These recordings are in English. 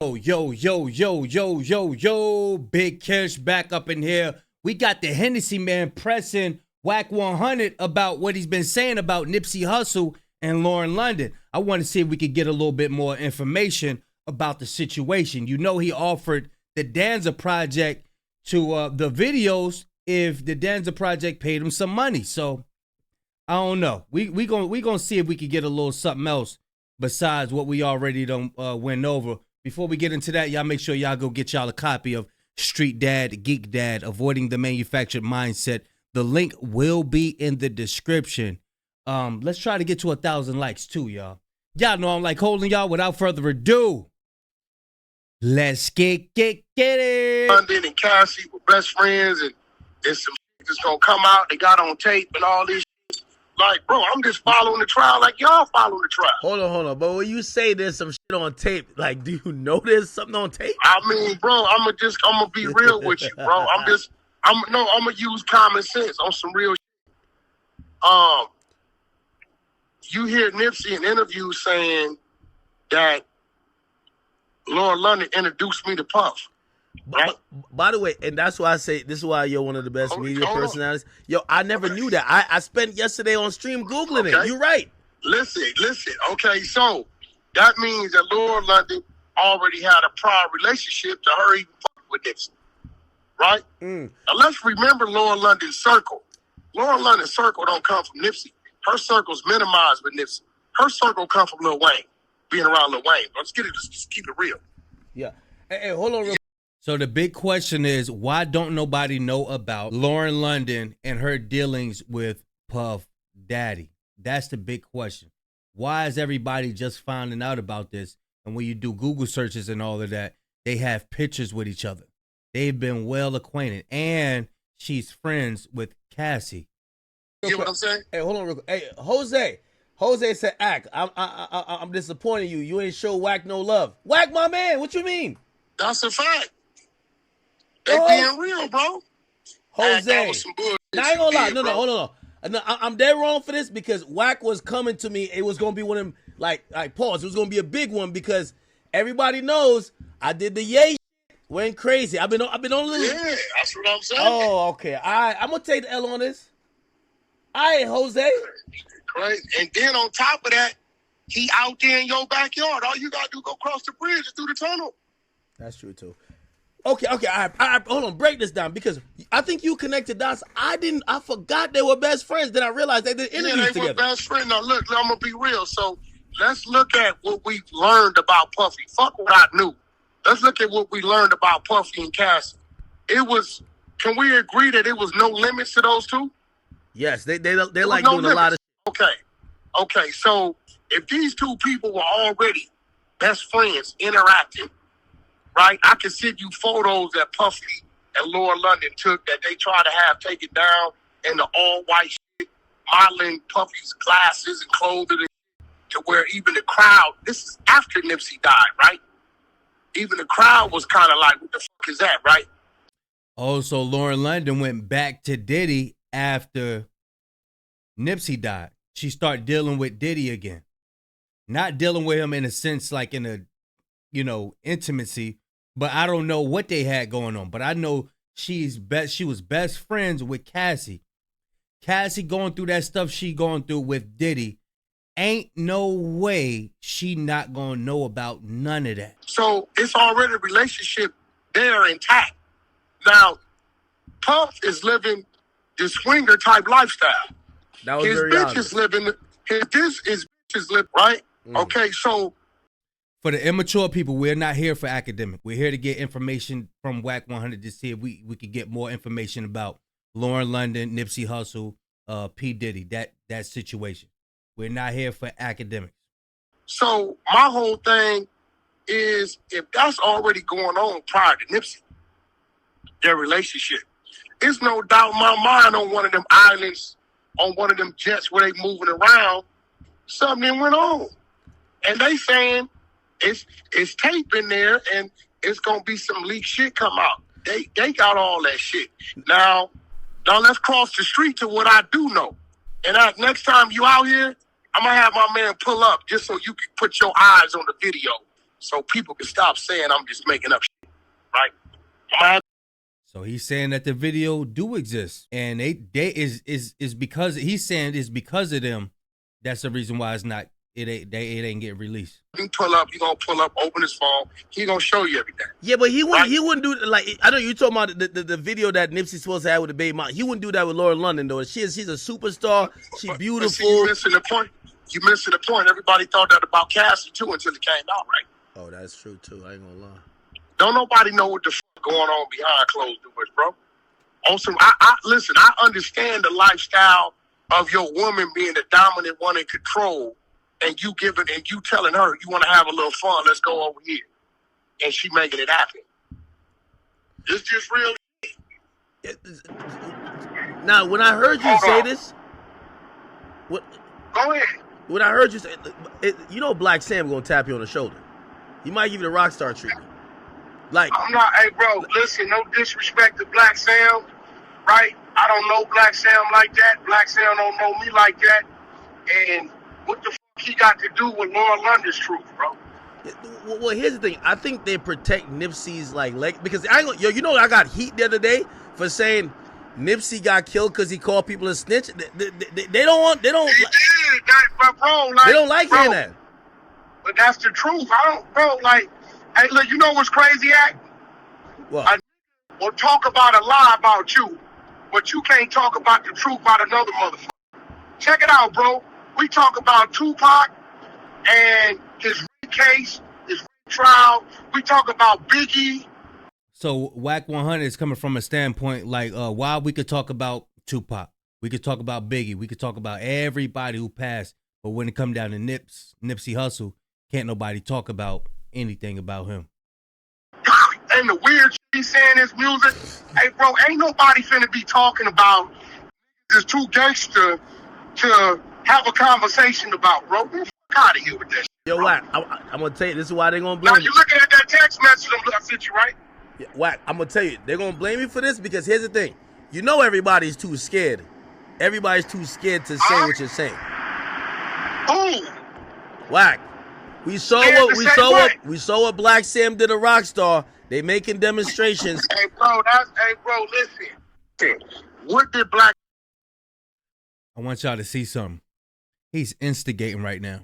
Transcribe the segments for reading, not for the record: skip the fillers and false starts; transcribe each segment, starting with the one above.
Yo, Big Kish back up in here. We got the Hennessy man pressing WACK 100 about what he's been saying about Nipsey Hussle and Lauren London. I want to see if we could get a little bit more information about the situation. You know, he offered the Danza Project to the videos if the Danza Project paid him some money. So I don't know. We gonna see if we could get a little something else besides what we already done went over. Before we get into that, y'all make sure y'all go get y'all a copy of Street Dad, Geek Dad, Avoiding the Manufactured Mindset. The link will be in the description. Let's try to get to 1,000 likes too, y'all. Y'all know I'm like holding y'all. Without further ado, let's get it. London and Cassie were best friends, and there's some shit that's gonna come out. They got on tape and all this. Like, bro, I'm just following the trial like y'all following the trial. Hold on. But when you say there's some shit on tape, like, do you know there's something on tape? I mean, bro, I'm gonna be real with you, bro. I'm gonna use common sense on some real shit. You hear Nipsey in interviews saying that Lauren London introduced me to Puff. Right? By the way, and that's why I say this is why you're one of the best media personalities. Yo, I never knew that. I spent yesterday on stream Googling it. You're right. Listen. Okay, so that means that Lauren London already had a prior relationship to her even with Nipsey. Right? Now let's remember Lauren London's circle. Lauren London's circle don't come from Nipsey. Her circle's minimized with Nipsey. Her circle come from Lil Wayne, being around Lil Wayne. Let's just keep it real. Yeah. Hey, hold on. So the big question is, why don't nobody know about Lauren London and her dealings with Puff Daddy? That's the big question. Why is everybody just finding out about this? And when you do Google searches and all of that, they have pictures with each other. They've been well acquainted. And she's friends with Cassie. You know what I'm saying? Hey, hold on real quick. Hey, Jose said, "Ack, I'm disappointing you. You ain't show WACK no love." WACK, my man, what you mean? That's a fact. They being real, bro. Jose, now I ain't gonna lie. No, hold on. No, I'm dead wrong for this because WACK was coming to me. It was gonna be one of them, like pause. It was gonna be a big one because everybody knows I did the yay shit, went crazy. I've been on a little. Yeah, that's what I'm saying. Oh, okay. I'm gonna take the L on this. All right, Jose. Right, and then on top of that, he out there in your backyard. All you gotta do is go cross the bridge and through the tunnel. That's true too. Okay. Hold on, break this down because I think you connected dots. I forgot they were best friends. Then I realized they did interviews together. Yeah, they were best friends. Now look, I'm gonna be real. So let's look at what we've learned about Puffy. Fuck what I knew. Let's look at what we learned about Puffy and Cassie. Can we agree that it was no limits to those two? Yes, they like doing a lot of. Okay. So if these two people were already best friends interacting, right? I can send you photos that Puffy and Lauren London took that they tried to have taken down in the all white shit, modeling Puffy's glasses and clothing to where even the crowd. This is after Nipsey died, right? Even the crowd was kind of like, "What the fuck is that?" Right? Also, Lauren London went back to Diddy after Nipsey died. She started dealing with Diddy again. Not dealing with him in a sense like in a, intimacy, but I don't know what they had going on. But I know she was best friends with Cassie. Cassie going through that stuff she going through with Diddy. Ain't no way she not gonna know about none of that. So it's already a relationship there intact. Now, Puff is living the swinger type lifestyle. That was his very bitch honest. is living. His bitch is living right. Okay, so for the immature people, we're not here for academic. We're here to get information from WACK 100 to see if we could get more information about Lauren London, Nipsey Hussle, P. Diddy, that situation. We're not here for academics. So my whole thing is if that's already going on prior to Nipsey, their relationship, it's no doubt in my mind on one of them islands, on one of them jets where they moving around, something went on. And they saying it's tape in there and it's gonna be some leaked shit come out. They got all that shit. Now let's cross the street to what I do know. And next time you out here, I'm gonna have my man pull up just so you can put your eyes on the video so people can stop saying I'm just making up shit, right? So he's saying that the video do exist, and they is because he's saying it's because of them. That's the reason why it ain't getting released. He gonna pull up, open his phone. He gonna show you everything. Yeah, but he wouldn't do like, I know you talking about the video that Nipsey's supposed to have with the baby mom. He wouldn't do that with Lauren London though. She's a superstar. She's beautiful. See, you missing the point. Everybody thought that about Cassie too until it came out, right? Oh, that's true too. I ain't gonna lie. Don't nobody know what the fuck going on behind closed doors, bro. Also, listen. I understand the lifestyle of your woman being the dominant one in control, and you telling her you want to have a little fun. Let's go over here, and she making it happen. It's just real. Now, when I heard you say this, what? Go ahead. When I heard you say, Black Sam gonna tap you on the shoulder. He might give you the rock star treatment. Like, I'm not, hey bro, listen, no disrespect to Black Sam, right? I don't know Black Sam like that. Black Sam don't know me like that. And what the fuck he got to do with Lauren London's truth, bro? Well, here's the thing. I think they protect Nipsey's leg because I got heat the other day for saying Nipsey got killed because he called people a snitch. They don't hearing that. But that's the truth. Hey, look, you know what's crazy, Act? What? Will talk about a lie about you, but you can't talk about the truth about another motherfucker. Check it out, bro. We talk about Tupac and his rape case, his rape trial. We talk about Biggie. So WACK 100 is coming from a standpoint like, while we could talk about Tupac, we could talk about Biggie, we could talk about everybody who passed, but when it come down to Nipsey Hussle, can't nobody talk about anything about him. And the weird shit he's saying in his music, hey bro, ain't nobody finna be talking about this too gangster to have a conversation about, bro. Get the fuck out of here with that shit. Yo, WACK, I'm gonna tell you, this is why they gonna blame you. Now you looking at that text message I sent you, right? Yeah, WACK, I'm gonna tell you, they're gonna blame me for this because here's the thing. You know everybody's too scared. Everybody's too scared to say what you're saying. Who? WACK. We saw what Black Sam did to Rockstar. They making demonstrations. Hey bro, listen. What did Black? I want y'all to see something. He's instigating right now.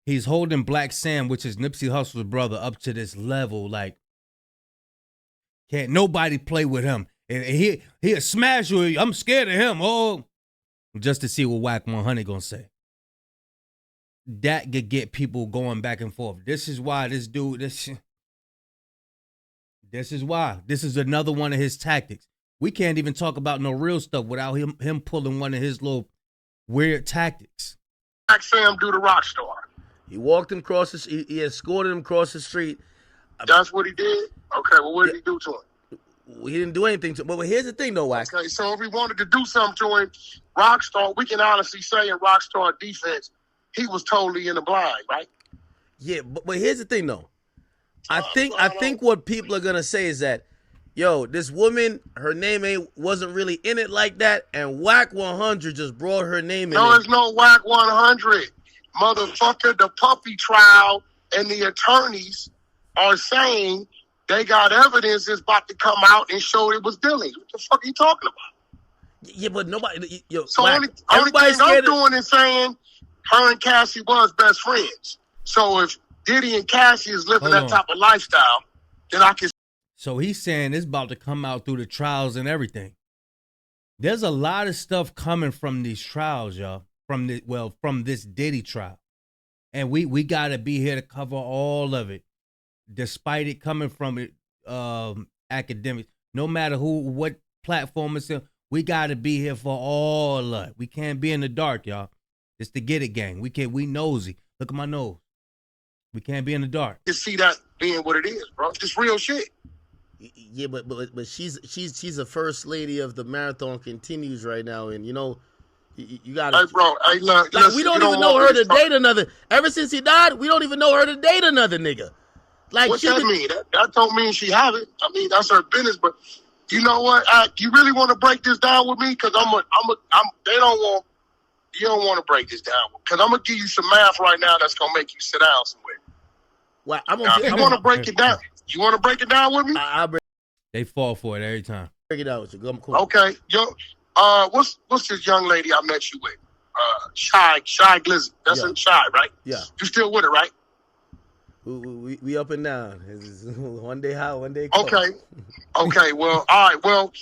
He's holding Black Sam, which is Nipsey Hussle's brother, up to this level. Like, can't nobody play with him. And he'll smash you. I'm scared of him. Oh, just to see what WACK 100 gonna say. That could get people going back and forth. This is why this dude, this is why. This is another one of his tactics. We can't even talk about no real stuff without him pulling one of his little weird tactics. Black Sam do the Rockstar. He walked him across he escorted him across the street. That's what he did? Okay, well, what did he do to him? He didn't do anything to him. But here's the thing, though, WACK. Okay, so if he wanted to do something to him, Rockstar, we can honestly say in Rockstar defense, he was totally in the blind, right? Yeah, but here's the thing, though. I think what people are gonna say is that, yo, this woman, her name wasn't really in it like that, and WACK 100 just brought her name in. No, there's no WACK 100, motherfucker. The puppy trial and the attorneys are saying they got evidence that's about to come out and show it was Dilly. What the fuck are you talking about? Yeah, but nobody. Yo, so only thing I'm doing is saying her and Cassie was best friends. So if Diddy and Cassie is living that type of lifestyle, then I can. So he's saying it's about to come out through the trials and everything. There's a lot of stuff coming from these trials, y'all. From this Diddy trial. And we gotta be here to cover all of it. Despite it coming from AKADEMIKS. No matter what platform it's in, we gotta be here for all of it. We can't be in the dark, y'all. It's the Get It gang. We nosy. Look at my nose. We can't be in the dark. You see that being what it is, bro. It's real shit. Yeah, but she's a first lady of the Marathon Continues right now, and you know, you gotta. Hey, bro. Hey, look, like, we don't even know her to date another. Ever since he died, we don't even know her to date another nigga. Like, what that mean? That don't mean she have it. I mean, that's her business. But you know what? You really want to break this down with me? Because they don't want You don't want to break this down because I'm gonna give you some math right now that's gonna make you sit down somewhere. Well, If you want to break it down, you want to break it down with me? They fall for it every time. Break it down with you. I'm cool. Okay, what's this young lady I met you with? Shy Glizzy. That's Shy, right? Yeah. You still with her, right? We up and down. It's one day high, one day cold. Okay. Well, all right. Well,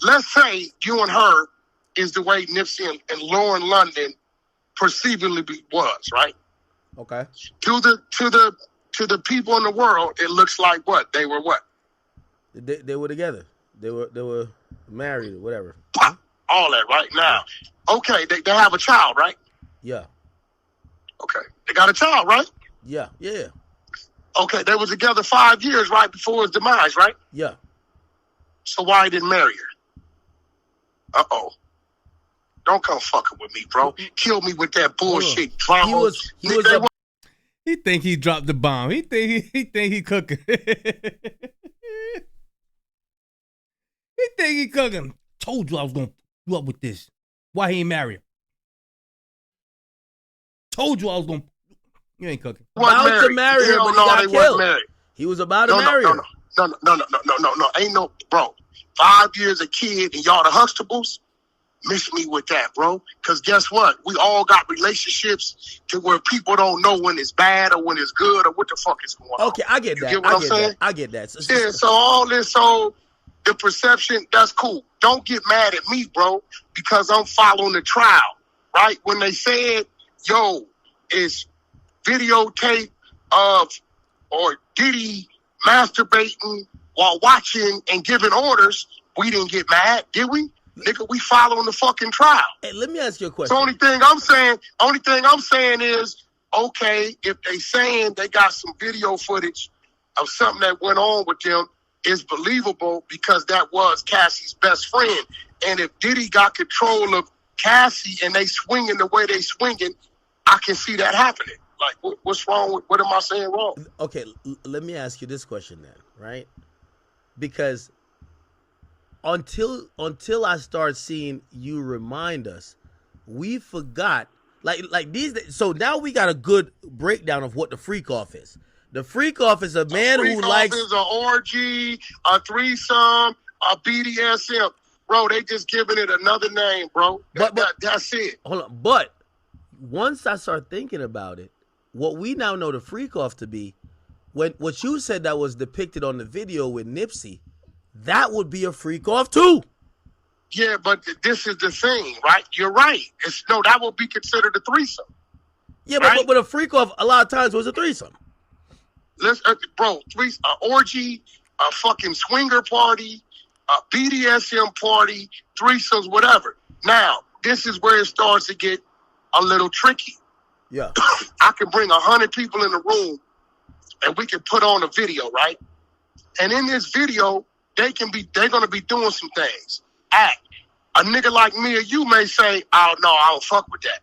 let's say you and her is the way Nipsey and Lauren London perceivably was, right? Okay. To the people in the world, it looks like what? They were what? They were together. They were married or whatever. All that right now. Okay, they have a child, right? Yeah. Okay. They got a child, right? Yeah. Okay, they were together 5 years right before his demise, right? Yeah. So why he didn't marry her? Uh-oh. Don't come fucking with me, bro. Kill me with that bullshit drama. He think he dropped the bomb. He think he cooking. He think he cooking. Told you I was gonna do up with this. Why he ain't marry her? Told you I was gonna. You ain't cooking. About to marry her, but he got killed. He was about to marry her. No. Ain't no, bro. 5 years a kid and y'all the Huxtables. Miss me with that, bro. Because guess what? We all got relationships to where people don't know when it's bad or when it's good or what the fuck is going on. Okay, I get that. You get what I'm saying? I get that. Yeah, so all this, the perception, that's cool. Don't get mad at me, bro, because I'm following the trial, right? When they said, it's videotape of or Diddy masturbating while watching and giving orders, we didn't get mad, did we? Nigga, we following the fucking trial. Hey, let me ask you a question. The only thing I'm saying is, okay, if they saying they got some video footage of something that went on with them, is believable because that was Cassie's best friend. And if Diddy got control of Cassie and they swinging the way they swinging, I can see that happening. Like, what's wrong with, what am I saying wrong? Okay, let me ask you this question then, right? Because until I start seeing you remind us, we forgot, like these. So now we got a good breakdown of what the freak off is. The freak off is a man who likes is an orgy, a threesome, a BDSM. Bro, they just giving it another name, bro. That's it. Hold on, but once I start thinking about it, what we now know the freak off to be, what you said that was depicted on the video with Nipsey, that would be a freak off too. Yeah, but this is the thing, right? You're right. That would be considered a threesome. Yeah, right? but a freak off a lot of times was a threesome. Bro, orgy, a fucking swinger party, a BDSM party, threesomes, whatever. Now, this is where it starts to get a little tricky. Yeah. I can bring 100 people in the room and we can put on a video, right? And in this video, they're gonna be doing some things. A nigga like me or you may say, oh no, I don't fuck with that.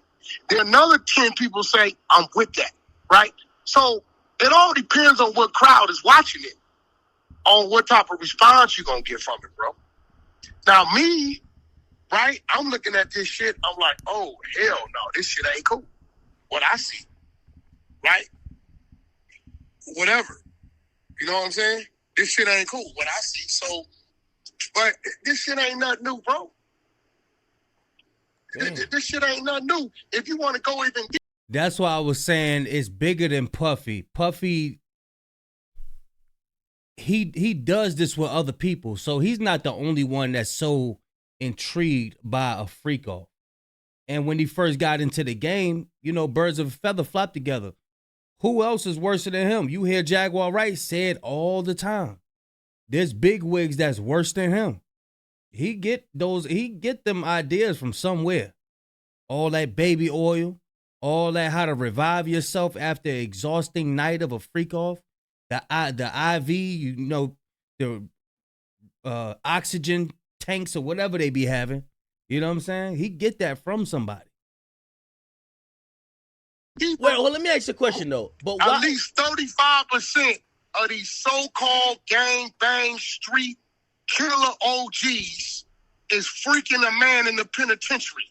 Then another 10 people say, I'm with that, right? So it all depends on what crowd is watching it, on what type of response you're gonna get from it, bro. Now me, right, I'm looking at this shit, I'm like, oh hell no, this shit ain't cool. What I see, right? Whatever. You know what I'm saying? This shit ain't cool. What I see. So, but this shit ain't nothing new, bro. This shit ain't nothing new. If you want to go even deeper. That's why I was saying it's bigger than Puffy. Puffy, he does this with other people. So he's not the only one that's so intrigued by a freak off. And when he first got into the game, birds of a feather flock together. Who else is worse than him? You hear Jaguar Wright say it all the time. There's big wigs that's worse than him. He get them ideas from somewhere. All that baby oil, all that how to revive yourself after an exhausting night of a freak off. The IV, the oxygen tanks or whatever they be having. You know what I'm saying? He get that from somebody. Well, let me ask you a question though. But at least 35% of these so-called gang bang street killer OGs is freaking a man in the penitentiary.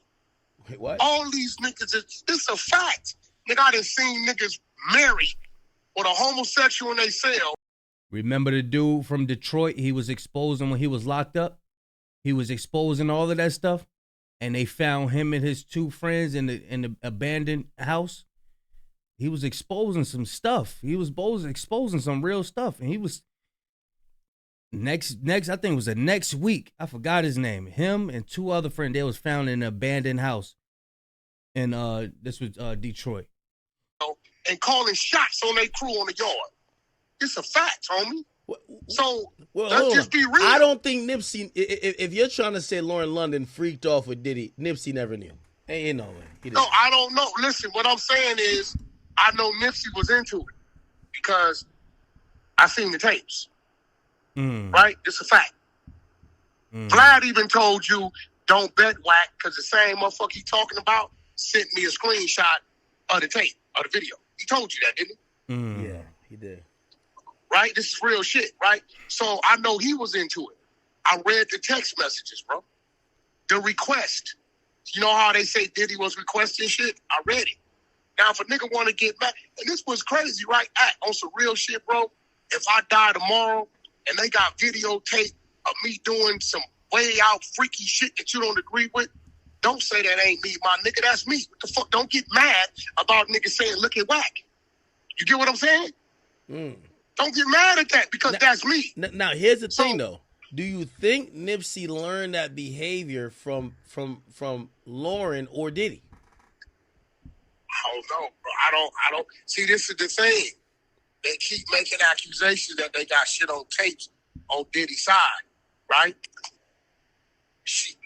Wait, what? All these niggas, it's a fact. Nigga, I done seen niggas marry with a homosexual in they cell. Remember the dude from Detroit? He was exposing when he was locked up. He was exposing all of that stuff, and they found him and his two friends in the abandoned house. He was exposing some stuff. He was exposing some real stuff, and he was next. I think it was the next week. I forgot his name. Him and two other friends. They was found in an abandoned house, and this was Detroit. And calling shots on their crew on the yard. It's a fact, homie. So let's just be real. I don't think Nipsey. If you're trying to say Lauren London freaked off with Diddy, Nipsey never knew. Ain't no way. No, I don't know. Listen, what I'm saying is, I know Nipsey was into it because I seen the tapes. Right? It's a fact. Vlad even told you don't bet WACK because the same motherfucker he talking about sent me a screenshot of the tape, of the video. He told you that, didn't he? Yeah, he did. Right? This is real shit, right? So I know he was into it. I read the text messages, bro. The request. You know how they say Diddy was requesting shit? I read it. Now, if a nigga want to get back, and this was crazy, right? On some real shit, bro. If I die tomorrow and they got videotape of me doing some way out freaky shit that you don't agree with, don't say that ain't me, my nigga. That's me. What the fuck? Don't get mad about niggas saying, look at WACK. You get what I'm saying? Don't get mad at that because that's me. Now, here's the thing, though. Do you think Nipsey learned that behavior from Lauren or Diddy? I don't know, bro. I don't. See, this is the thing. They keep making accusations that they got shit on tapes on Diddy's side, right?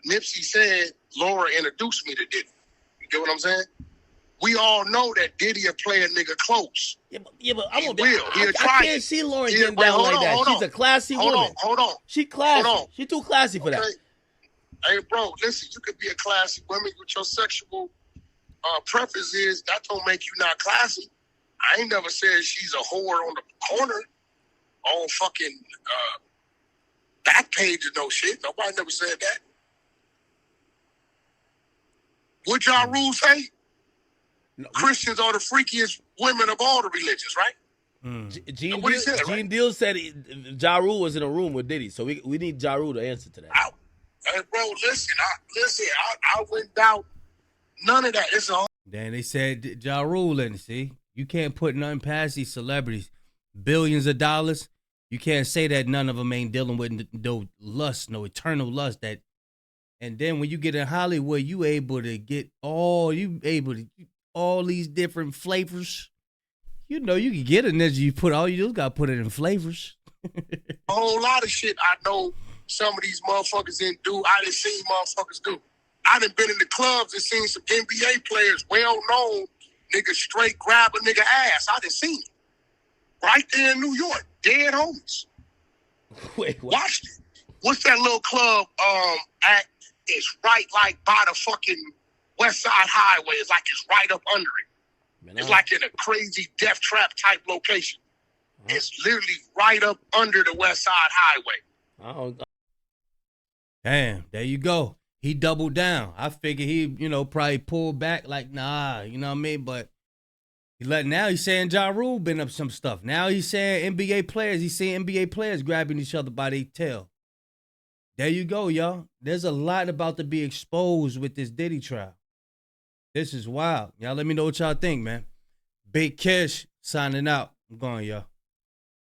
Nipsey said Laura introduced me to Diddy. You get what I'm saying? We all know that Diddy will play a nigga close. Yeah, but I can't see Lauren getting down like that. She's a classy woman. Hold on. She classy. She too classy for that. Hey, bro, listen, you could be a classy woman with your sexual preferences. That don't make you not classy. I ain't never said she's a whore on the corner on fucking back page or no shit. Nobody never said that. What Ja Rule say? No, Christians are the freakiest women of all the religions, right? Gene Deal said Ja Rule was in a room with Diddy, so we need Ja Rule to answer to that. Hey, bro, listen, I wouldn't doubt none of that. It's all. Then they said Ja Rule in it, see? You can't put nothing past these celebrities. Billions of dollars. You can't say that none of them ain't dealing with no lust, no eternal lust. That, and then when you get in Hollywood, you able to get all these different flavors. You know, you can get it, and then you put all you just got to put it in flavors. A whole lot of shit I know some of these motherfuckers didn't do. I done seen motherfuckers do. I done been in the clubs and seen some NBA players, well-known, niggas straight grab a nigga ass. I done seen it. Right there in New York. Dead homies. Wait, what? Watched it. What's that little club at? It's right like by the fucking West Side Highway. It's like it's right up under it. Man, it's like in a crazy death trap type location. It's literally right up under the West Side Highway. Damn, there you go. He doubled down. I figured he, probably pulled back like, nah, you know what I mean? But now he's saying Ja Rule been up some stuff. Now he's saying NBA players. He's seeing NBA players grabbing each other by their tail. There you go, y'all. There's a lot about to be exposed with this Diddy trial. This is wild. Y'all let me know what y'all think, man. Big Kish signing out. I'm going, y'all.